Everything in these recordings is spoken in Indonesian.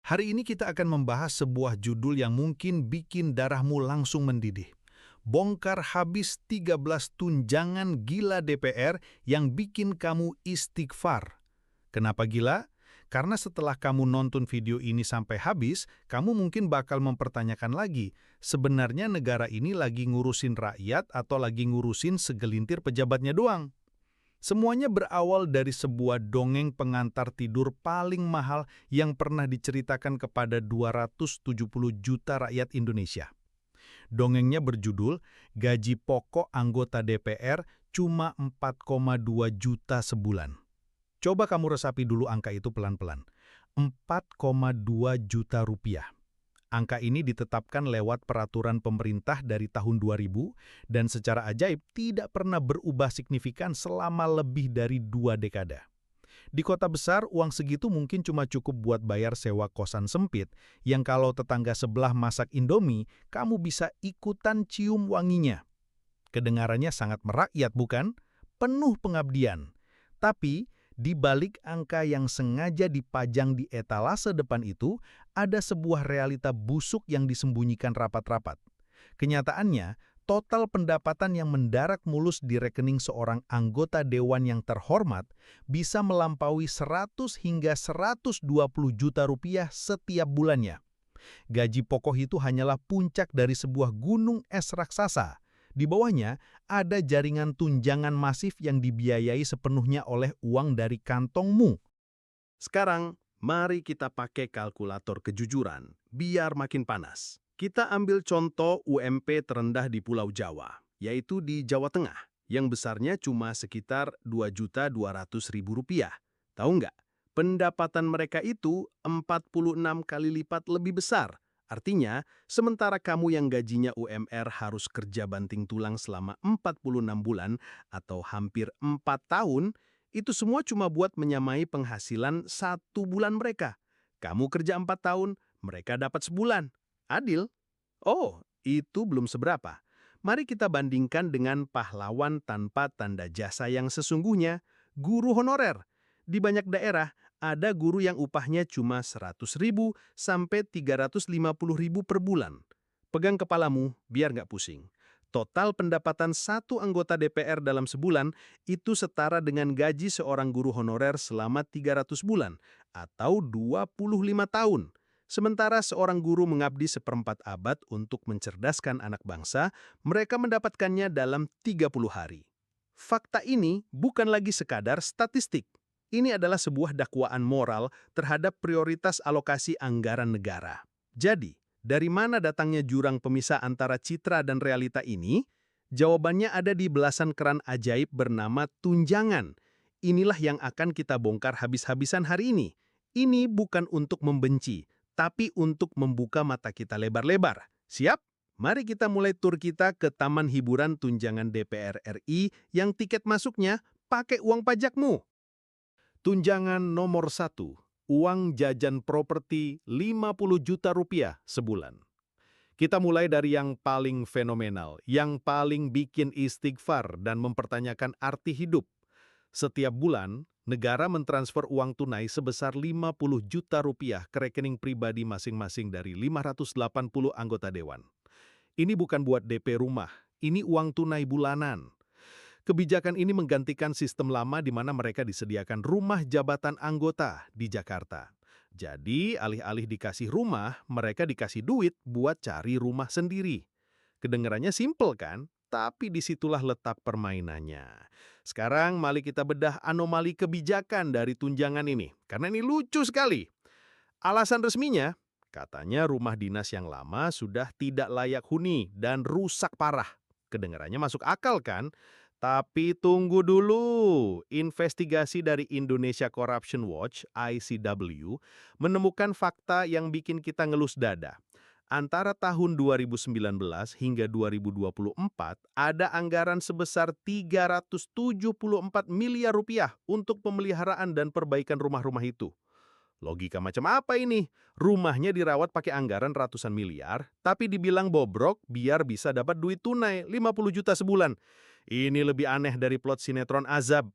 Hari ini kita akan membahas sebuah judul yang mungkin bikin darahmu langsung mendidih. Bongkar habis 13 tunjangan gila DPR yang bikin kamu istighfar. Kenapa gila? Karena setelah kamu nonton video ini sampai habis, kamu mungkin bakal mempertanyakan lagi, sebenarnya negara ini lagi ngurusin rakyat atau lagi ngurusin segelintir pejabatnya doang? Semuanya berawal dari sebuah dongeng pengantar tidur paling mahal yang pernah diceritakan kepada 270 juta rakyat Indonesia. Dongengnya berjudul, Gaji Pokok Anggota DPR Cuma 4,2 juta sebulan. Coba kamu resapi dulu angka itu pelan-pelan. 4,2 juta rupiah. Angka ini ditetapkan lewat peraturan pemerintah dari tahun 2000 dan secara ajaib tidak pernah berubah signifikan selama lebih dari 2 dekada. Di kota besar, uang segitu mungkin cuma cukup buat bayar sewa kosan sempit, yang kalau tetangga sebelah masak Indomie, kamu bisa ikutan cium wanginya. Kedengarannya sangat merakyat, bukan? Penuh pengabdian. Tapi, di balik angka yang sengaja dipajang di etalase depan itu, ada sebuah realita busuk yang disembunyikan rapat-rapat. Kenyataannya, total pendapatan yang mendarat mulus di rekening seorang anggota dewan yang terhormat bisa melampaui 100 hingga 120 juta rupiah setiap bulannya. Gaji pokok itu hanyalah puncak dari sebuah gunung es raksasa. Di bawahnya, ada jaringan tunjangan masif yang dibiayai sepenuhnya oleh uang dari kantongmu. Sekarang, mari kita pakai kalkulator kejujuran, biar makin panas. Kita ambil contoh UMP terendah di Pulau Jawa, yaitu di Jawa Tengah, yang besarnya cuma sekitar Rp2.200.000. Tahu nggak? Pendapatan mereka itu 46 kali lipat lebih besar. Artinya, sementara kamu yang gajinya UMR harus kerja banting tulang selama 46 bulan atau hampir 4 tahun, itu semua cuma buat menyamai penghasilan 1 bulan mereka. Kamu kerja 4 tahun, mereka dapat sebulan. Adil? Oh, itu belum seberapa. Mari kita bandingkan dengan pahlawan tanpa tanda jasa yang sesungguhnya, guru honorer. Di banyak daerah, ada guru yang upahnya cuma 100.000 sampai 350.000 per bulan. Pegang kepalamu biar nggak pusing. Total pendapatan satu anggota DPR dalam sebulan itu setara dengan gaji seorang guru honorer selama 300 bulan atau 25 tahun. Sementara seorang guru mengabdi seperempat abad untuk mencerdaskan anak bangsa, mereka mendapatkannya dalam 30 hari. Fakta ini bukan lagi sekadar statistik. Ini adalah sebuah dakwaan moral terhadap prioritas alokasi anggaran negara. Jadi, dari mana datangnya jurang pemisah antara citra dan realita ini? Jawabannya ada di belasan keran ajaib bernama tunjangan. Inilah yang akan kita bongkar habis-habisan hari ini. Ini bukan untuk membenci, tapi untuk membuka mata kita lebar-lebar. Siap? Mari kita mulai tur kita ke Taman Hiburan Tunjangan DPR RI yang tiket masuknya pakai uang pajakmu. Tunjangan nomor 1, uang jajan properti 50 juta rupiah sebulan. Kita mulai dari yang paling fenomenal, yang paling bikin istighfar dan mempertanyakan arti hidup. Setiap bulan, negara mentransfer uang tunai sebesar 50 juta rupiah ke rekening pribadi masing-masing dari 580 anggota dewan. Ini bukan buat DP rumah, ini uang tunai bulanan. Kebijakan ini menggantikan sistem lama di mana mereka disediakan rumah jabatan anggota di Jakarta. Jadi, alih-alih dikasih rumah, mereka dikasih duit buat cari rumah sendiri. Kedengarannya simpel kan? Tapi disitulah letak permainannya. Sekarang mari kita bedah anomali kebijakan dari tunjangan ini, karena ini lucu sekali. Alasan resminya, katanya rumah dinas yang lama sudah tidak layak huni dan rusak parah. Kedengarannya masuk akal kan? Tapi tunggu dulu, investigasi dari Indonesia Corruption Watch, ICW, menemukan fakta yang bikin kita ngelus dada. Antara tahun 2019 hingga 2024, ada anggaran sebesar 374 miliar rupiah untuk pemeliharaan dan perbaikan rumah-rumah itu. Logika macam apa ini? Rumahnya dirawat pakai anggaran ratusan miliar, tapi dibilang bobrok biar bisa dapat duit tunai 50 juta sebulan. Ini lebih aneh dari plot sinetron Azab.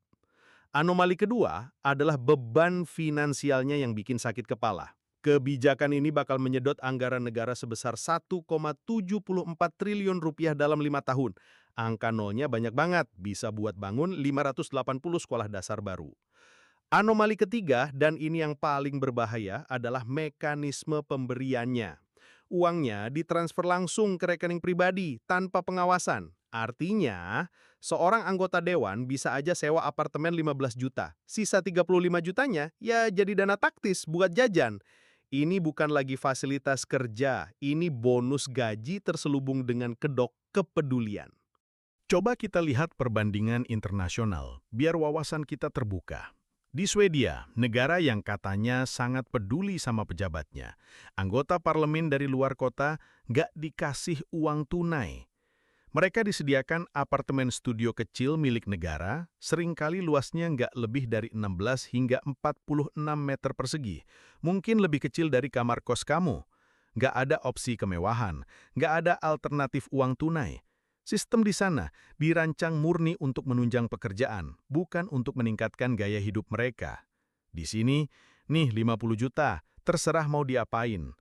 Anomali kedua adalah beban finansialnya yang bikin sakit kepala. Kebijakan ini bakal menyedot anggaran negara sebesar 1,74 triliun rupiah dalam 5 tahun. Angka nolnya banyak banget, bisa buat bangun 580 sekolah dasar baru. Anomali ketiga, dan ini yang paling berbahaya, adalah mekanisme pemberiannya. Uangnya ditransfer langsung ke rekening pribadi tanpa pengawasan. Artinya, seorang anggota dewan bisa aja sewa apartemen 15 juta. Sisa 35 jutanya ya jadi dana taktis buat jajan. Ini bukan lagi fasilitas kerja, ini bonus gaji terselubung dengan kedok kepedulian. Coba kita lihat perbandingan internasional, biar wawasan kita terbuka. Di Swedia, negara yang katanya sangat peduli sama pejabatnya, anggota parlemen dari luar kota nggak dikasih uang tunai. Mereka disediakan apartemen studio kecil milik negara, seringkali luasnya nggak lebih dari 16 hingga 46 meter persegi, mungkin lebih kecil dari kamar kos kamu. Nggak ada opsi kemewahan, nggak ada alternatif uang tunai. Sistem di sana dirancang murni untuk menunjang pekerjaan, bukan untuk meningkatkan gaya hidup mereka. Di sini, nih 50 juta, terserah mau diapain.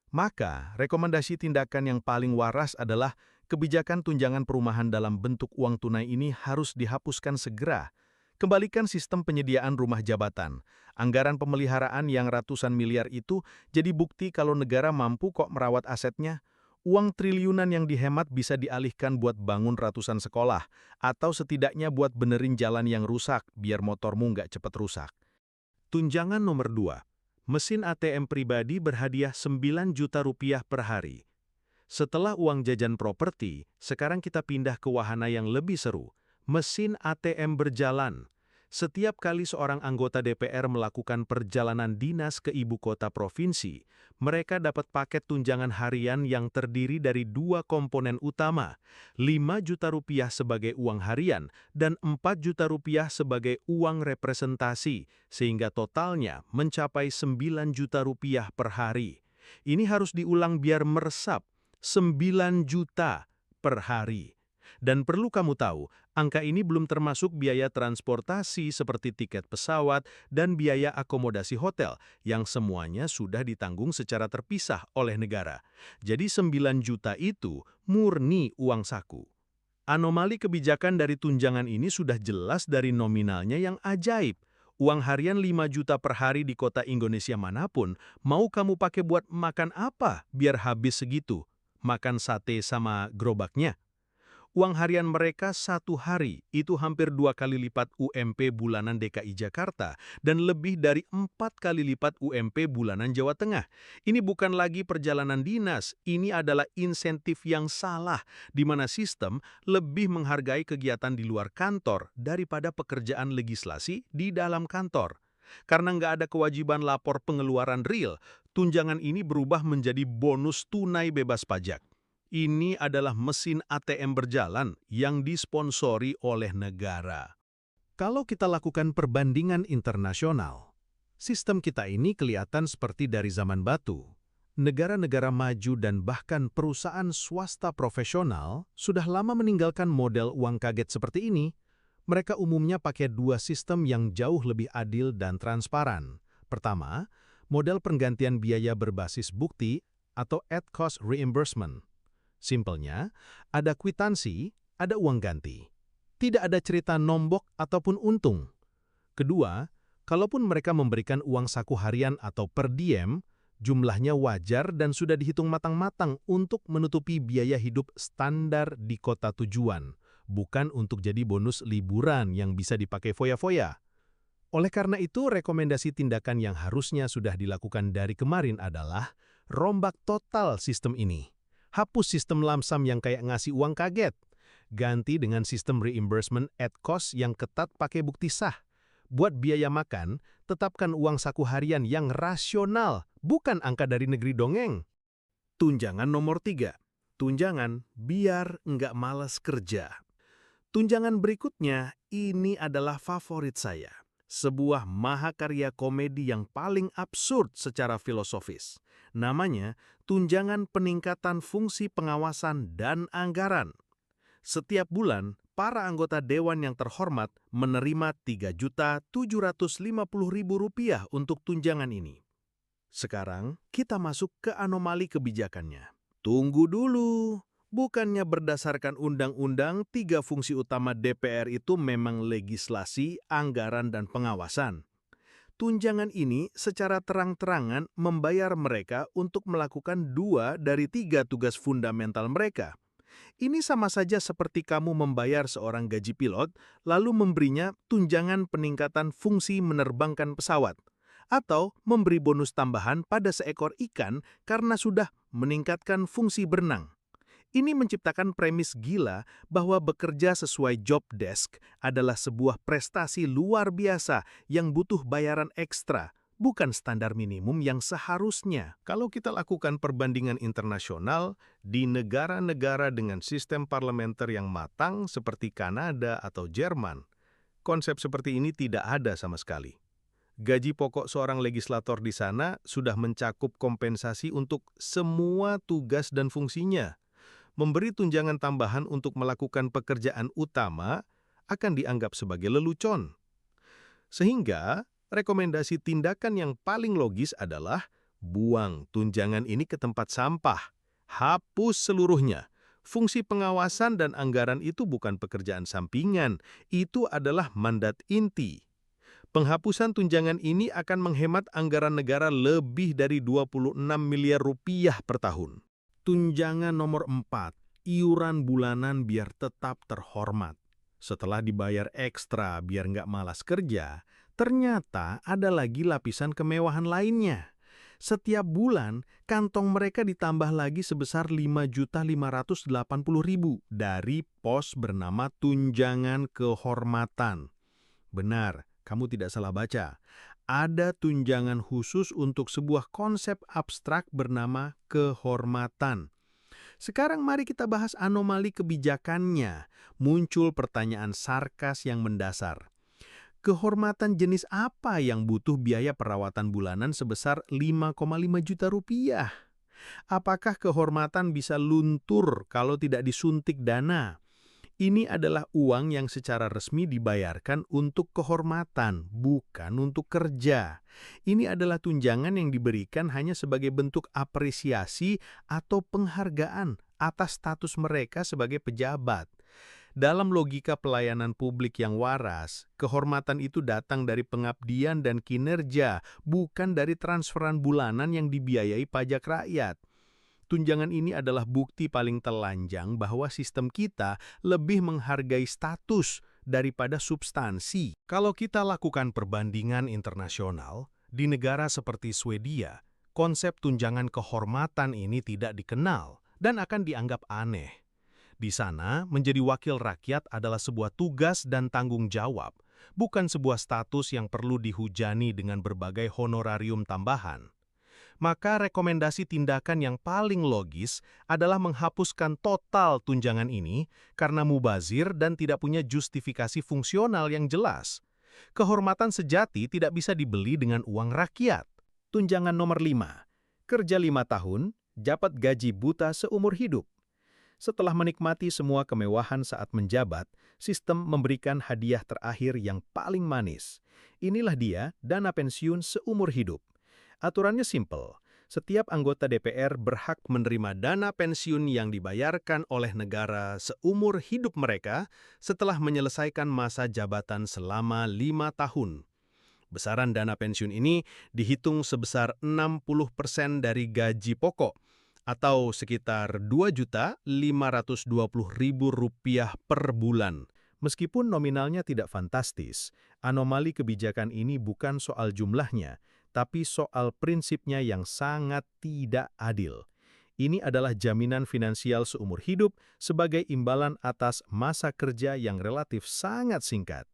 Maka, rekomendasi tindakan yang paling waras adalah kebijakan tunjangan perumahan dalam bentuk uang tunai ini harus dihapuskan segera. Kembalikan sistem penyediaan rumah jabatan. Anggaran pemeliharaan yang ratusan miliar itu jadi bukti kalau negara mampu kok merawat asetnya. Uang triliunan yang dihemat bisa dialihkan buat bangun ratusan sekolah, atau setidaknya buat benerin jalan yang rusak biar motormu nggak cepat rusak. Tunjangan nomor 2. Mesin ATM pribadi berhadiah 9 juta rupiah per hari. Setelah uang jajan properti, sekarang kita pindah ke wahana yang lebih seru, mesin ATM berjalan. Setiap kali seorang anggota DPR melakukan perjalanan dinas ke ibu kota provinsi, mereka dapat paket tunjangan harian yang terdiri dari 2 komponen utama, 5 juta rupiah sebagai uang harian dan 4 juta rupiah sebagai uang representasi, sehingga totalnya mencapai 9 juta rupiah per hari. Ini harus diulang biar meresap, 9 juta per hari. Dan perlu kamu tahu, angka ini belum termasuk biaya transportasi seperti tiket pesawat dan biaya akomodasi hotel yang semuanya sudah ditanggung secara terpisah oleh negara. Jadi 9 juta itu murni uang saku. Anomali kebijakan dari tunjangan ini sudah jelas dari nominalnya yang ajaib. Uang harian 5 juta per hari di kota Indonesia manapun, mau kamu pakai buat makan apa biar habis segitu? Makan sate sama gerobaknya? Uang harian mereka 1 hari itu hampir 2 kali lipat UMP bulanan DKI Jakarta dan lebih dari 4 kali lipat UMP bulanan Jawa Tengah. Ini bukan lagi perjalanan dinas, ini adalah insentif yang salah, di mana sistem lebih menghargai kegiatan di luar kantor daripada pekerjaan legislasi di dalam kantor. Karena nggak ada kewajiban lapor pengeluaran real, tunjangan ini berubah menjadi bonus tunai bebas pajak. Ini adalah mesin ATM berjalan yang disponsori oleh negara. Kalau kita lakukan perbandingan internasional, sistem kita ini kelihatan seperti dari zaman batu. Negara-negara maju dan bahkan perusahaan swasta profesional sudah lama meninggalkan model uang kaget seperti ini. Mereka umumnya pakai 2 sistem yang jauh lebih adil dan transparan. Pertama, model penggantian biaya berbasis bukti atau at cost reimbursement. Simpelnya, ada kwitansi, ada uang ganti. Tidak ada cerita nombok ataupun untung. Kedua, kalaupun mereka memberikan uang saku harian atau per diem, jumlahnya wajar dan sudah dihitung matang-matang untuk menutupi biaya hidup standar di kota tujuan, bukan untuk jadi bonus liburan yang bisa dipakai foya-foya. Oleh karena itu, rekomendasi tindakan yang harusnya sudah dilakukan dari kemarin adalah rombak total sistem ini. Hapus sistem lamsam yang kayak ngasih uang kaget. Ganti dengan sistem reimbursement at cost yang ketat pakai bukti sah. Buat biaya makan, tetapkan uang saku harian yang rasional, bukan angka dari negeri dongeng. Tunjangan nomor 3. Tunjangan biar nggak malas kerja. Tunjangan berikutnya, ini adalah favorit saya. Sebuah mahakarya komedi yang paling absurd secara filosofis. Namanya Tunjangan Peningkatan Fungsi Pengawasan dan Anggaran. Setiap bulan, para anggota dewan yang terhormat menerima Rp3.750.000 untuk tunjangan ini. Sekarang kita masuk ke anomali kebijakannya. Tunggu dulu. Bukannya berdasarkan undang-undang, 3 fungsi utama DPR itu memang legislasi, anggaran, dan pengawasan. Tunjangan ini secara terang-terangan membayar mereka untuk melakukan 2 dari 3 tugas fundamental mereka. Ini sama saja seperti kamu membayar seorang gaji pilot, lalu memberinya tunjangan peningkatan fungsi menerbangkan pesawat, atau memberi bonus tambahan pada seekor ikan karena sudah meningkatkan fungsi berenang. Ini menciptakan premis gila bahwa bekerja sesuai job desk adalah sebuah prestasi luar biasa yang butuh bayaran ekstra, bukan standar minimum yang seharusnya. Kalau kita lakukan perbandingan internasional, di negara-negara dengan sistem parlementer yang matang seperti Kanada atau Jerman, konsep seperti ini tidak ada sama sekali. Gaji pokok seorang legislator di sana sudah mencakup kompensasi untuk semua tugas dan fungsinya. Memberi tunjangan tambahan untuk melakukan pekerjaan utama akan dianggap sebagai lelucon. Sehingga, rekomendasi tindakan yang paling logis adalah buang tunjangan ini ke tempat sampah. Hapus seluruhnya. Fungsi pengawasan dan anggaran itu bukan pekerjaan sampingan, itu adalah mandat inti. Penghapusan tunjangan ini akan menghemat anggaran negara lebih dari 26 miliar rupiah per tahun. Tunjangan nomor 4, iuran bulanan biar tetap terhormat. Setelah dibayar ekstra biar nggak malas kerja, ternyata ada lagi lapisan kemewahan lainnya. Setiap bulan, kantong mereka ditambah lagi sebesar 5.580.000 dari pos bernama tunjangan kehormatan. Benar, kamu tidak salah baca. Ada tunjangan khusus untuk sebuah konsep abstrak bernama kehormatan. Sekarang mari kita bahas anomali kebijakannya. Muncul pertanyaan sarkas yang mendasar. Kehormatan jenis apa yang butuh biaya perawatan bulanan sebesar 5,5 juta rupiah? Apakah kehormatan bisa luntur kalau tidak disuntik dana? Ini adalah uang yang secara resmi dibayarkan untuk kehormatan, bukan untuk kerja. Ini adalah tunjangan yang diberikan hanya sebagai bentuk apresiasi atau penghargaan atas status mereka sebagai pejabat. Dalam logika pelayanan publik yang waras, kehormatan itu datang dari pengabdian dan kinerja, bukan dari transferan bulanan yang dibiayai pajak rakyat. Tunjangan ini adalah bukti paling telanjang bahwa sistem kita lebih menghargai status daripada substansi. Kalau kita lakukan perbandingan internasional, di negara seperti Swedia, konsep tunjangan kehormatan ini tidak dikenal dan akan dianggap aneh. Di sana, menjadi wakil rakyat adalah sebuah tugas dan tanggung jawab, bukan sebuah status yang perlu dihujani dengan berbagai honorarium tambahan. Maka rekomendasi tindakan yang paling logis adalah menghapuskan total tunjangan ini karena mubazir dan tidak punya justifikasi fungsional yang jelas. Kehormatan sejati tidak bisa dibeli dengan uang rakyat. Tunjangan nomor 5. Kerja 5 tahun, dapat gaji buta seumur hidup. Setelah menikmati semua kemewahan saat menjabat, sistem memberikan hadiah terakhir yang paling manis. Inilah dia, dana pensiun seumur hidup. Aturannya simpel. Setiap anggota DPR berhak menerima dana pensiun yang dibayarkan oleh negara seumur hidup mereka setelah menyelesaikan masa jabatan selama 5 tahun. Besaran dana pensiun ini dihitung sebesar 60% dari gaji pokok atau sekitar Rp2.520.000 per bulan. Meskipun nominalnya tidak fantastis, anomali kebijakan ini bukan soal jumlahnya, tapi soal prinsipnya yang sangat tidak adil. Ini adalah jaminan finansial seumur hidup sebagai imbalan atas masa kerja yang relatif sangat singkat.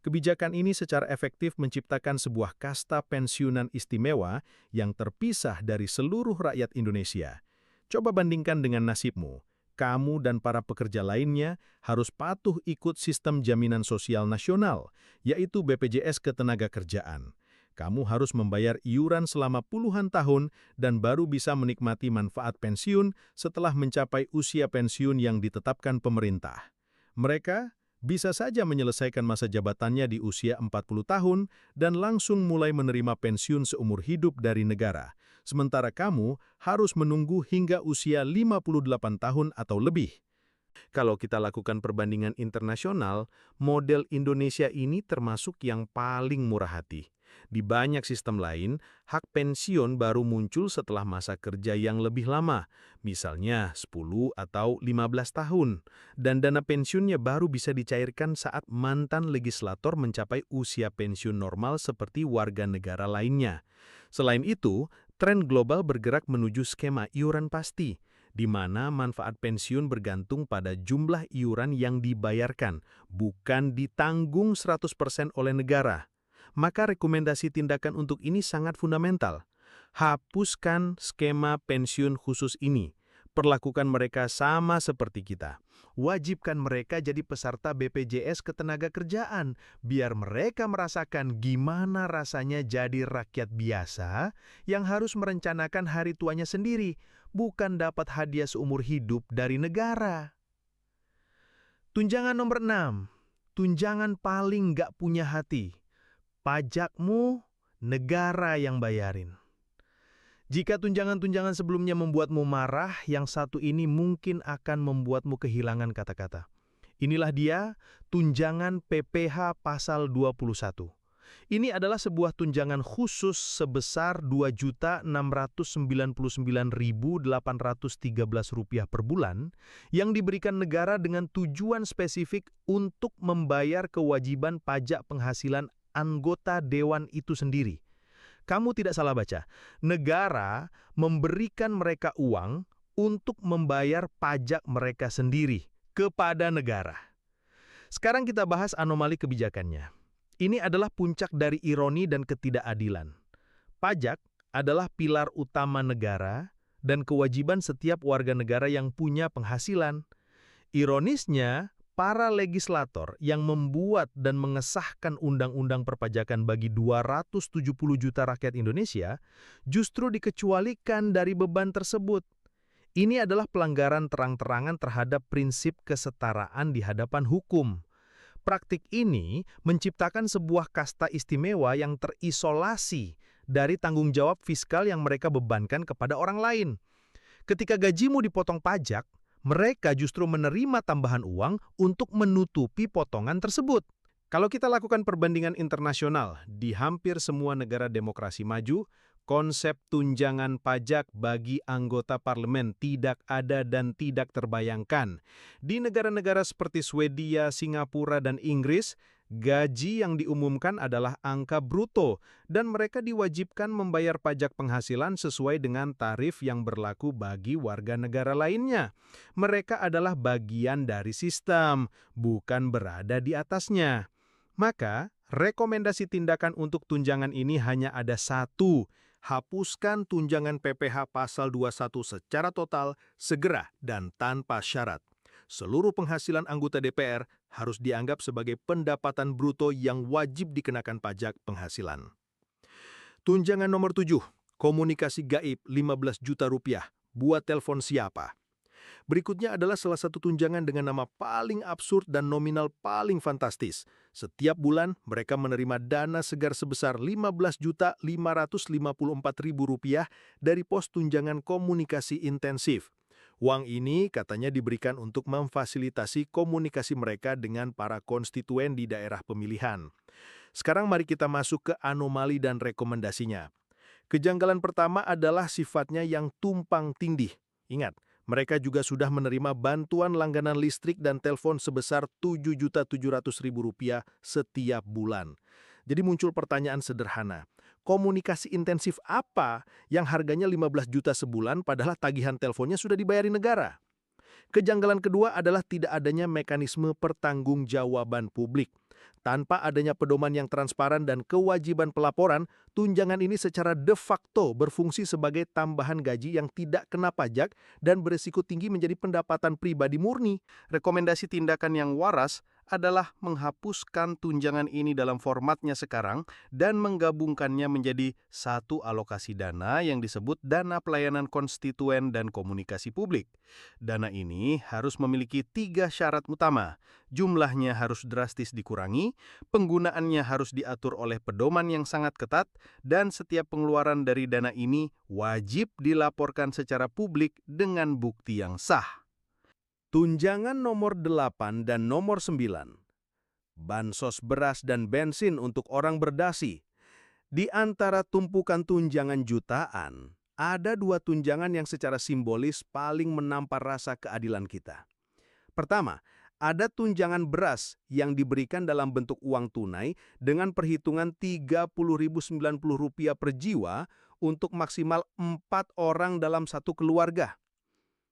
Kebijakan ini secara efektif menciptakan sebuah kasta pensiunan istimewa yang terpisah dari seluruh rakyat Indonesia. Coba bandingkan dengan nasibmu. Kamu dan para pekerja lainnya harus patuh ikut sistem jaminan sosial nasional, yaitu BPJS Ketenagakerjaan. Kamu harus membayar iuran selama puluhan tahun dan baru bisa menikmati manfaat pensiun setelah mencapai usia pensiun yang ditetapkan pemerintah. Mereka bisa saja menyelesaikan masa jabatannya di usia 40 tahun dan langsung mulai menerima pensiun seumur hidup dari negara. Sementara kamu harus menunggu hingga usia 58 tahun atau lebih. Kalau kita lakukan perbandingan internasional, model Indonesia ini termasuk yang paling murah hati. Di banyak sistem lain, hak pensiun baru muncul setelah masa kerja yang lebih lama, misalnya 10 atau 15 tahun, dan dana pensiunnya baru bisa dicairkan saat mantan legislator mencapai usia pensiun normal seperti warga negara lainnya. Selain itu, tren global bergerak menuju skema iuran pasti, di mana manfaat pensiun bergantung pada jumlah iuran yang dibayarkan, bukan ditanggung 100% oleh negara. Maka rekomendasi tindakan untuk ini sangat fundamental. Hapuskan skema pensiun khusus ini. Perlakukan mereka sama seperti kita. Wajibkan mereka jadi peserta BPJS Ketenagakerjaan, biar mereka merasakan gimana rasanya jadi rakyat biasa yang harus merencanakan hari tuanya sendiri, bukan dapat hadiah seumur hidup dari negara. Tunjangan nomor 6. Tunjangan paling nggak punya hati. Pajakmu, negara yang bayarin. Jika tunjangan-tunjangan sebelumnya membuatmu marah, yang satu ini mungkin akan membuatmu kehilangan kata-kata. Inilah dia, tunjangan PPh pasal 21. Ini adalah sebuah tunjangan khusus sebesar Rp2.699.813 per bulan yang diberikan negara dengan tujuan spesifik untuk membayar kewajiban pajak penghasilan anggota dewan itu sendiri. Kamu tidak salah baca. Negara memberikan mereka uang untuk membayar pajak mereka sendiri kepada negara. Sekarang kita bahas anomali kebijakannya. Ini adalah puncak dari ironi dan ketidakadilan. Pajak adalah pilar utama negara dan kewajiban setiap warga negara yang punya penghasilan. Ironisnya, para legislator yang membuat dan mengesahkan undang-undang perpajakan bagi 270 juta rakyat Indonesia justru dikecualikan dari beban tersebut. Ini adalah pelanggaran terang-terangan terhadap prinsip kesetaraan di hadapan hukum. Praktik ini menciptakan sebuah kasta istimewa yang terisolasi dari tanggung jawab fiskal yang mereka bebankan kepada orang lain. Ketika gajimu dipotong pajak, mereka justru menerima tambahan uang untuk menutupi potongan tersebut. Kalau kita lakukan perbandingan internasional, di hampir semua negara demokrasi maju, konsep tunjangan pajak bagi anggota parlemen tidak ada dan tidak terbayangkan. Di negara-negara seperti Swedia, Singapura, dan Inggris, gaji yang diumumkan adalah angka bruto, dan mereka diwajibkan membayar pajak penghasilan sesuai dengan tarif yang berlaku bagi warga negara lainnya. Mereka adalah bagian dari sistem, bukan berada di atasnya. Maka, rekomendasi tindakan untuk tunjangan ini hanya ada satu: hapuskan tunjangan PPh pasal 21 secara total, segera, dan tanpa syarat. Seluruh penghasilan anggota DPR harus dianggap sebagai pendapatan bruto yang wajib dikenakan pajak penghasilan. Tunjangan nomor 7, komunikasi gaib 15 juta rupiah, buat telepon siapa? Berikutnya adalah salah satu tunjangan dengan nama paling absurd dan nominal paling fantastis. Setiap bulan mereka menerima dana segar sebesar Rp15.554.000 dari pos tunjangan komunikasi intensif. Uang ini katanya diberikan untuk memfasilitasi komunikasi mereka dengan para konstituen di daerah pemilihan. Sekarang mari kita masuk ke anomali dan rekomendasinya. Kejanggalan pertama adalah sifatnya yang tumpang tindih. Ingat, mereka juga sudah menerima bantuan langganan listrik dan telepon sebesar Rp7.700.000 setiap bulan. Jadi muncul pertanyaan sederhana. Komunikasi intensif apa yang harganya 15 juta sebulan padahal tagihan teleponnya sudah dibayari negara? Kejanggalan kedua adalah tidak adanya mekanisme pertanggungjawaban publik. Tanpa adanya pedoman yang transparan dan kewajiban pelaporan, tunjangan ini secara de facto berfungsi sebagai tambahan gaji yang tidak kena pajak dan berisiko tinggi menjadi pendapatan pribadi murni. Rekomendasi tindakan yang waras adalah menghapuskan tunjangan ini dalam formatnya sekarang dan menggabungkannya menjadi satu alokasi dana yang disebut Dana Pelayanan Konstituen dan Komunikasi Publik. Dana ini harus memiliki 3 syarat utama. Jumlahnya harus drastis dikurangi, penggunaannya harus diatur oleh pedoman yang sangat ketat, dan setiap pengeluaran dari dana ini wajib dilaporkan secara publik dengan bukti yang sah. Tunjangan nomor 8 dan nomor 9. Bansos beras dan bensin untuk orang berdasi. Di antara tumpukan tunjangan jutaan, ada dua tunjangan yang secara simbolis paling menampar rasa keadilan kita. Pertama, ada tunjangan beras yang diberikan dalam bentuk uang tunai dengan perhitungan Rp30.090 per jiwa untuk maksimal 4 orang dalam satu keluarga.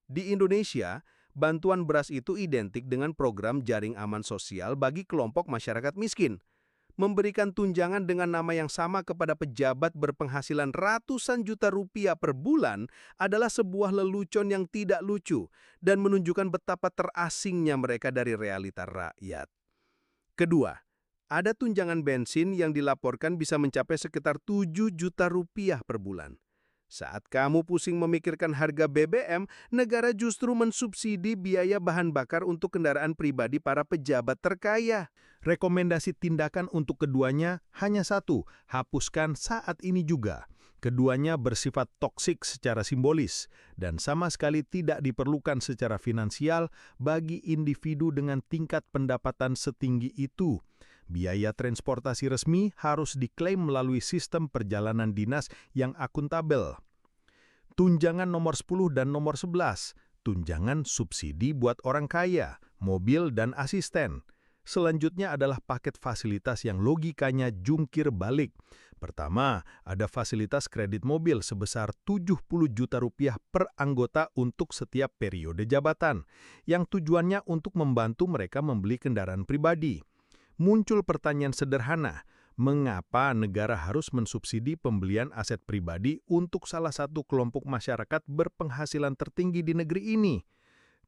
Di Indonesia, bantuan beras itu identik dengan program jaring aman sosial bagi kelompok masyarakat miskin. Memberikan tunjangan dengan nama yang sama kepada pejabat berpenghasilan ratusan juta rupiah per bulan adalah sebuah lelucon yang tidak lucu dan menunjukkan betapa terasingnya mereka dari realita rakyat. Kedua, ada tunjangan bensin yang dilaporkan bisa mencapai sekitar 7 juta rupiah per bulan. Saat kamu pusing memikirkan harga BBM, negara justru mensubsidi biaya bahan bakar untuk kendaraan pribadi para pejabat terkaya. Rekomendasi tindakan untuk keduanya hanya satu, hapuskan saat ini juga. Keduanya bersifat toksik secara simbolis dan sama sekali tidak diperlukan secara finansial bagi individu dengan tingkat pendapatan setinggi itu. Biaya transportasi resmi harus diklaim melalui sistem perjalanan dinas yang akuntabel. Tunjangan nomor 10 dan nomor 11, tunjangan subsidi buat orang kaya, mobil dan asisten. Selanjutnya adalah paket fasilitas yang logikanya jungkir balik. Pertama, ada fasilitas kredit mobil sebesar 70 juta rupiah per anggota untuk setiap periode jabatan, yang tujuannya untuk membantu mereka membeli kendaraan pribadi. Muncul pertanyaan sederhana, mengapa negara harus mensubsidi pembelian aset pribadi untuk salah satu kelompok masyarakat berpenghasilan tertinggi di negeri ini?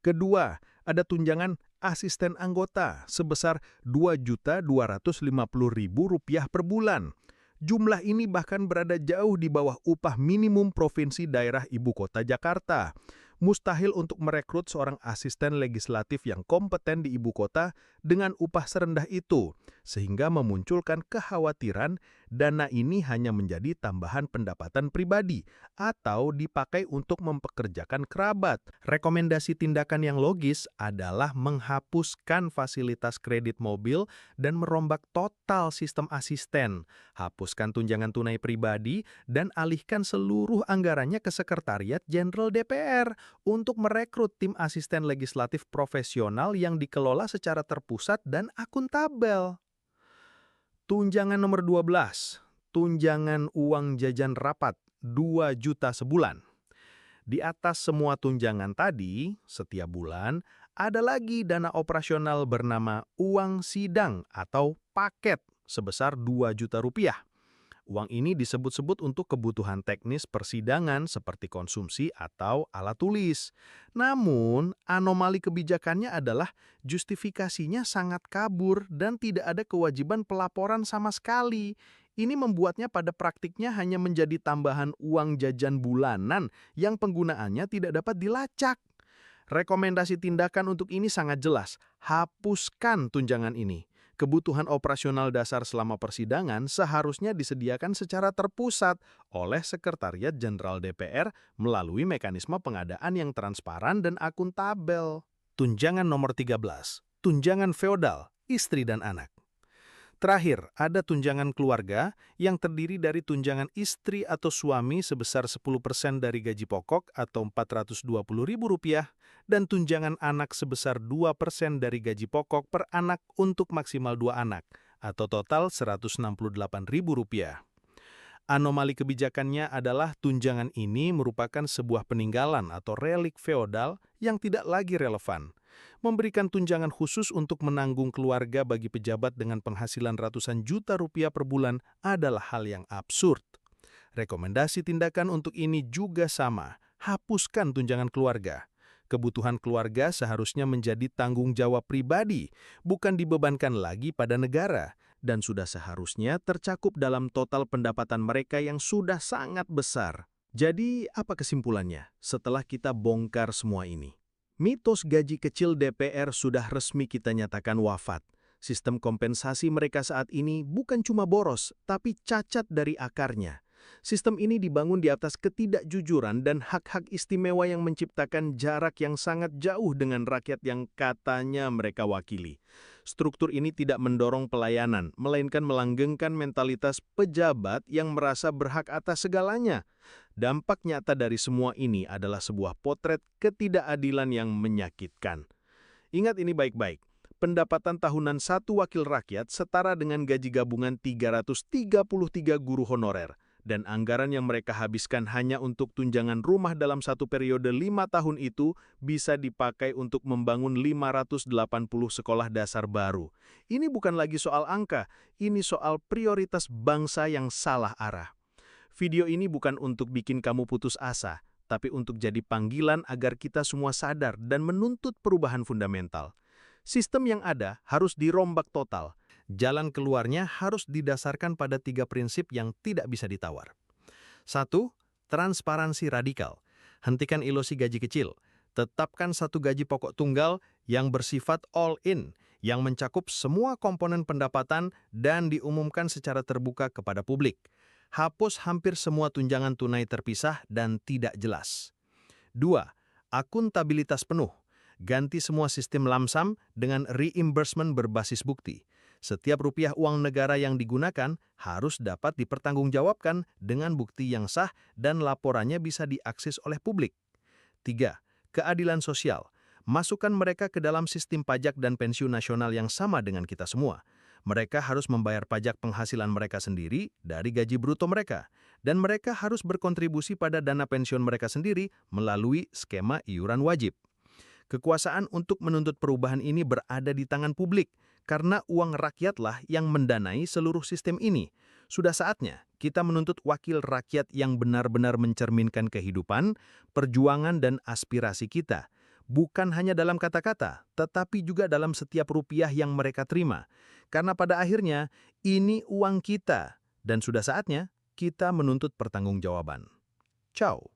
Kedua, ada tunjangan asisten anggota sebesar Rp2.250.000 per bulan. Jumlah ini bahkan berada jauh di bawah upah minimum provinsi daerah ibu kota Jakarta. Mustahil untuk merekrut seorang asisten legislatif yang kompeten di ibu kota dengan upah serendah itu, sehingga memunculkan kekhawatiran dana ini hanya menjadi tambahan pendapatan pribadi atau dipakai untuk mempekerjakan kerabat. Rekomendasi tindakan yang logis adalah menghapuskan fasilitas kredit mobil dan merombak total sistem asisten, hapuskan tunjangan tunai pribadi, dan alihkan seluruh anggarannya ke Sekretariat Jenderal DPR untuk merekrut tim asisten legislatif profesional yang dikelola secara terpusat dan akuntabel. Tunjangan nomor 12, tunjangan uang jajan rapat 2 juta sebulan. Di atas semua tunjangan tadi, setiap bulan ada lagi dana operasional bernama uang sidang atau paket sebesar 2 juta rupiah. Uang ini disebut-sebut untuk kebutuhan teknis persidangan seperti konsumsi atau alat tulis. Namun, anomali kebijakannya adalah justifikasinya sangat kabur dan tidak ada kewajiban pelaporan sama sekali. Ini membuatnya pada praktiknya hanya menjadi tambahan uang jajan bulanan yang penggunaannya tidak dapat dilacak. Rekomendasi tindakan untuk ini sangat jelas, hapuskan tunjangan ini. Kebutuhan operasional dasar selama persidangan seharusnya disediakan secara terpusat oleh Sekretariat Jenderal DPR melalui mekanisme pengadaan yang transparan dan akuntabel. Tunjangan nomor 13, tunjangan feodal, istri dan anak. Terakhir, ada tunjangan keluarga yang terdiri dari tunjangan istri atau suami sebesar 10% dari gaji pokok atau Rp420.000 dan tunjangan anak sebesar 2% dari gaji pokok per anak untuk maksimal 2 anak atau total Rp168.000. Anomali kebijakannya adalah tunjangan ini merupakan sebuah peninggalan atau relik feodal yang tidak lagi relevan. Memberikan tunjangan khusus untuk menanggung keluarga bagi pejabat dengan penghasilan ratusan juta rupiah per bulan adalah hal yang absurd. Rekomendasi tindakan untuk ini juga sama, hapuskan tunjangan keluarga. Kebutuhan keluarga seharusnya menjadi tanggung jawab pribadi, bukan dibebankan lagi pada negara, dan sudah seharusnya tercakup dalam total pendapatan mereka yang sudah sangat besar. Jadi, apa kesimpulannya setelah kita bongkar semua ini? Mitos gaji kecil DPR sudah resmi kita nyatakan wafat. Sistem kompensasi mereka saat ini bukan cuma boros, tapi cacat dari akarnya. Sistem ini dibangun di atas ketidakjujuran dan hak-hak istimewa yang menciptakan jarak yang sangat jauh dengan rakyat yang katanya mereka wakili. Struktur ini tidak mendorong pelayanan, melainkan melanggengkan mentalitas pejabat yang merasa berhak atas segalanya. Dampak nyata dari semua ini adalah sebuah potret ketidakadilan yang menyakitkan. Ingat ini baik-baik. Pendapatan tahunan satu wakil rakyat setara dengan gaji gabungan 333 guru honorer, dan anggaran yang mereka habiskan hanya untuk tunjangan rumah dalam satu periode 5 tahun itu bisa dipakai untuk membangun 580 sekolah dasar baru. Ini bukan lagi soal angka, ini soal prioritas bangsa yang salah arah. Video ini bukan untuk bikin kamu putus asa, tapi untuk jadi panggilan agar kita semua sadar dan menuntut perubahan fundamental. Sistem yang ada harus dirombak total. Jalan keluarnya harus didasarkan pada 3 prinsip yang tidak bisa ditawar. 1. Transparansi radikal. Hentikan ilusi gaji kecil. Tetapkan satu gaji pokok tunggal yang bersifat all-in, yang mencakup semua komponen pendapatan dan diumumkan secara terbuka kepada publik. Hapus hampir semua tunjangan tunai terpisah dan tidak jelas. 2. Akuntabilitas penuh. Ganti semua sistem lamsam dengan reimbursement berbasis bukti. Setiap rupiah uang negara yang digunakan harus dapat dipertanggungjawabkan dengan bukti yang sah dan laporannya bisa diakses oleh publik. 3. Keadilan sosial. Masukkan mereka ke dalam sistem pajak dan pensiun nasional yang sama dengan kita semua. Mereka harus membayar pajak penghasilan mereka sendiri dari gaji bruto mereka. Dan mereka harus berkontribusi pada dana pensiun mereka sendiri melalui skema iuran wajib. Kekuasaan untuk menuntut perubahan ini berada di tangan publik, karena uang rakyatlah yang mendanai seluruh sistem ini. Sudah saatnya kita menuntut wakil rakyat yang benar-benar mencerminkan kehidupan, perjuangan dan aspirasi kita. Bukan hanya dalam kata-kata, tetapi juga dalam setiap rupiah yang mereka terima. Karena pada akhirnya, ini uang kita, dan sudah saatnya kita menuntut pertanggungjawaban. Ciao.